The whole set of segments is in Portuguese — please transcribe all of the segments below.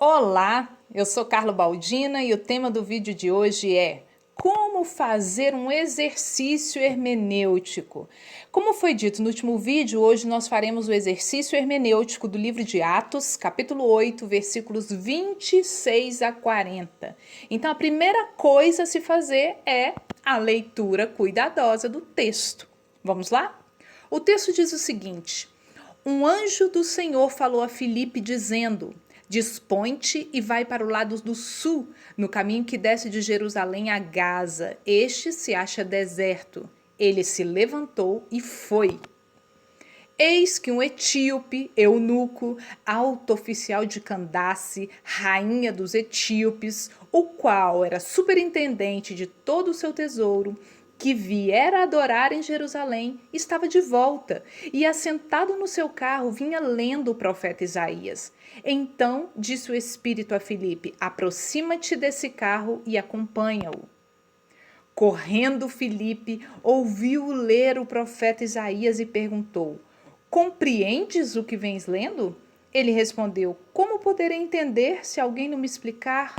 Olá, eu sou Carla Baldina e o tema do vídeo de hoje é como fazer um exercício hermenêutico. Como foi dito no último vídeo, hoje nós faremos o exercício hermenêutico do livro de Atos, capítulo 8, versículos 26 a 40. Então a primeira coisa a se fazer é a leitura cuidadosa do texto. Vamos lá? O texto diz o seguinte: um anjo do Senhor falou a Filipe dizendo: dispõe-te e vai para o lado do sul, no caminho que desce de Jerusalém a Gaza. Este se acha deserto. Ele se levantou e foi. Eis que um etíope, eunuco, alto oficial de Candace, rainha dos etíopes, o qual era superintendente de todo o seu tesouro, que viera adorar em Jerusalém, estava de volta e, assentado no seu carro, vinha lendo o profeta Isaías. Então disse o Espírito a Filipe: aproxima-te desse carro e acompanha-o. Correndo Filipe, ouviu ler o profeta Isaías e perguntou: compreendes o que vens lendo? Ele respondeu: como poderei entender se alguém não me explicar?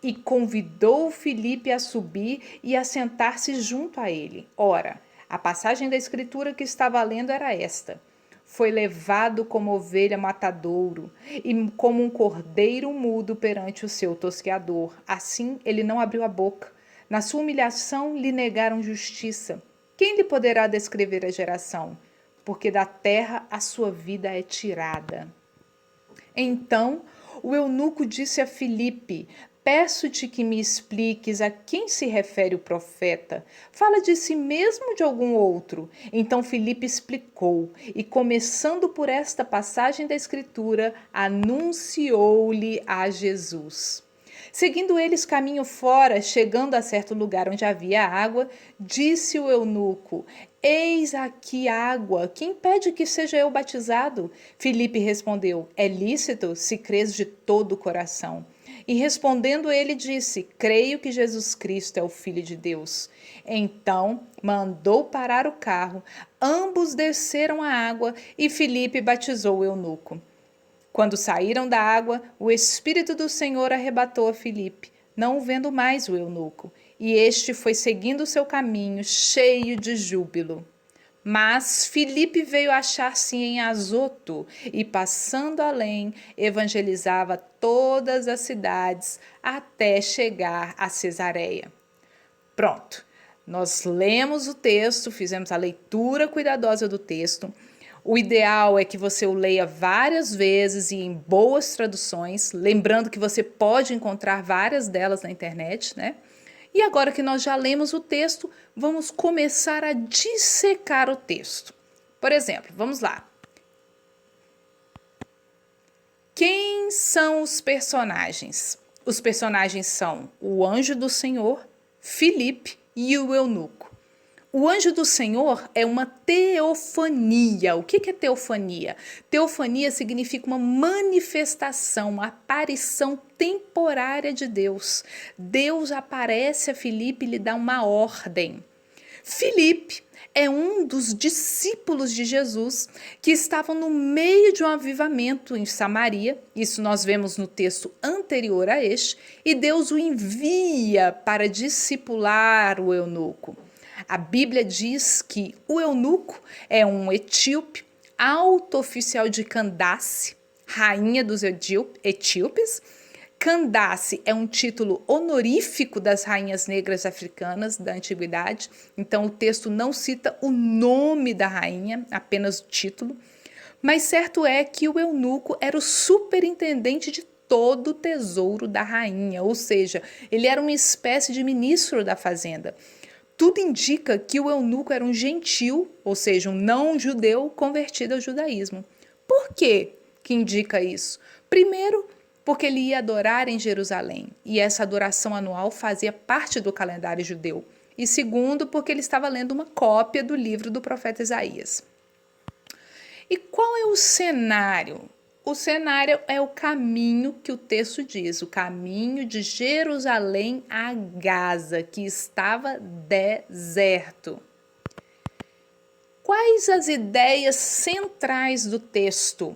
E convidou Filipe a subir e a sentar-se junto a ele. Ora, a passagem da escritura que estava lendo era esta: foi levado como ovelha matadouro e como um cordeiro mudo perante o seu tosqueador. Assim ele não abriu a boca. Na sua humilhação lhe negaram justiça. Quem lhe poderá descrever a geração? Porque da terra a sua vida é tirada. Então o eunuco disse a Filipe: peço-te que me expliques a quem se refere o profeta. Fala de si mesmo ou de algum outro? Então Filipe explicou, e começando por esta passagem da Escritura, anunciou-lhe a Jesus. Seguindo eles caminho fora, chegando a certo lugar onde havia água, disse o eunuco: eis aqui água, que impede que seja eu batizado? Filipe respondeu: é lícito, se crês de todo o coração. E respondendo ele disse: creio que Jesus Cristo é o Filho de Deus. Então mandou parar o carro, ambos desceram a água e Filipe batizou o eunuco. Quando saíram da água, o Espírito do Senhor arrebatou a Filipe, não o vendo mais o eunuco, e este foi seguindo o seu caminho, cheio de júbilo. Mas Filipe veio achar-se em Azoto e, passando além, evangelizava todas as cidades até chegar a Cesareia. Pronto, nós lemos o texto, fizemos a leitura cuidadosa do texto. O ideal é que você o leia várias vezes e em boas traduções, lembrando que você pode encontrar várias delas na internet, né? E agora que nós já lemos o texto, vamos começar a dissecar o texto. Por exemplo, vamos lá. Quem são os personagens? Os personagens são o anjo do Senhor, Filipe e o eunuco. O anjo do Senhor é uma teofania. O que é teofania? Teofania significa uma manifestação, uma aparição temporária de Deus. Deus aparece a Filipe e lhe dá uma ordem. Filipe é um dos discípulos de Jesus que estavam no meio de um avivamento em Samaria. Isso nós vemos no texto anterior a este. E Deus o envia para discipular o eunuco. A Bíblia diz que o eunuco é um etíope, alto oficial de Candace, rainha dos etíopes. Candace é um título honorífico das rainhas negras africanas da antiguidade, então o texto não cita o nome da rainha, apenas o título. Mas certo é que o eunuco era o superintendente de todo o tesouro da rainha, ou seja, ele era uma espécie de ministro da fazenda. Tudo indica que o eunuco era um gentil, ou seja, um não-judeu convertido ao judaísmo. Por que indica isso? Primeiro, porque ele ia adorar em Jerusalém, e essa adoração anual fazia parte do calendário judeu. E segundo, porque ele estava lendo uma cópia do livro do profeta Isaías. E qual é o cenário? O cenário é o caminho que o texto diz, o caminho de Jerusalém a Gaza, que estava deserto. Quais as ideias centrais do texto?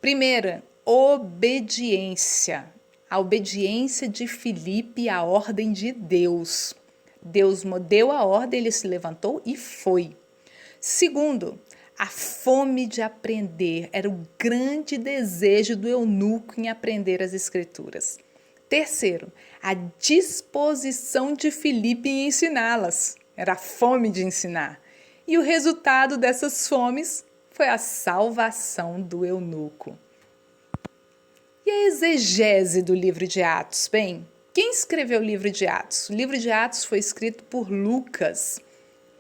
Primeira, obediência. A obediência de Filipe à ordem de Deus. Deus deu a ordem, ele se levantou e foi. Segundo, a fome de aprender era o grande desejo do eunuco em aprender as Escrituras. Terceiro, a disposição de Filipe em ensiná-las. Era a fome de ensinar. E o resultado dessas fomes foi a salvação do eunuco. E a exegese do livro de Atos? Bem, quem escreveu o livro de Atos? O livro de Atos foi escrito por Lucas.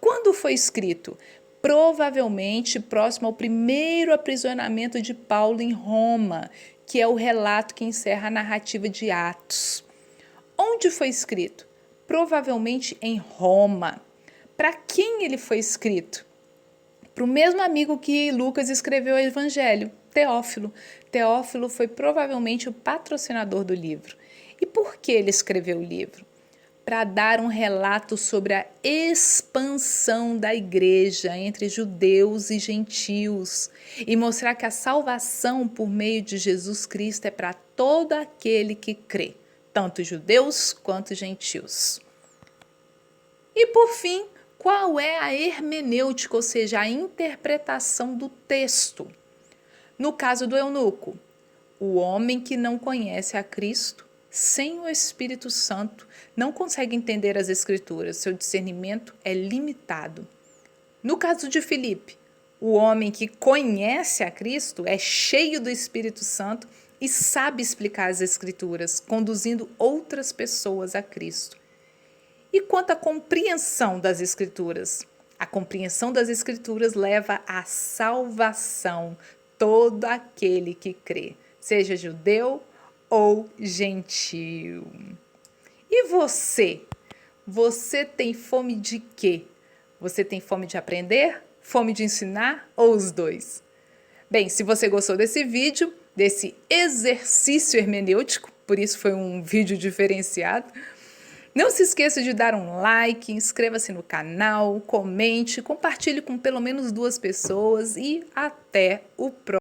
Quando foi escrito? Provavelmente próximo ao primeiro aprisionamento de Paulo em Roma, que é o relato que encerra a narrativa de Atos. Onde foi escrito? Provavelmente em Roma. Para quem ele foi escrito? Para o mesmo amigo que Lucas escreveu o Evangelho, Teófilo. Teófilo foi provavelmente o patrocinador do livro. E por que ele escreveu o livro? Para dar um relato sobre a expansão da igreja entre judeus e gentios e mostrar que a salvação por meio de Jesus Cristo é para todo aquele que crê, tanto judeus quanto gentios. E por fim, qual é a hermenêutica, ou seja, a interpretação do texto? No caso do eunuco, o homem que não conhece a Cristo, sem o Espírito Santo, não consegue entender as Escrituras, seu discernimento é limitado. No caso de Filipe, o homem que conhece a Cristo é cheio do Espírito Santo e sabe explicar as Escrituras, conduzindo outras pessoas a Cristo. E quanto à compreensão das Escrituras? A compreensão das Escrituras leva à salvação, todo aquele que crê, seja judeu ou gentio. E você? Você tem fome de quê? Você tem fome de aprender? Fome de ensinar? Ou os dois? Bem, se você gostou desse vídeo, desse exercício hermenêutico, por isso foi um vídeo diferenciado, não se esqueça de dar um like, inscreva-se no canal, comente, compartilhe com pelo menos 2 pessoas e até o próximo.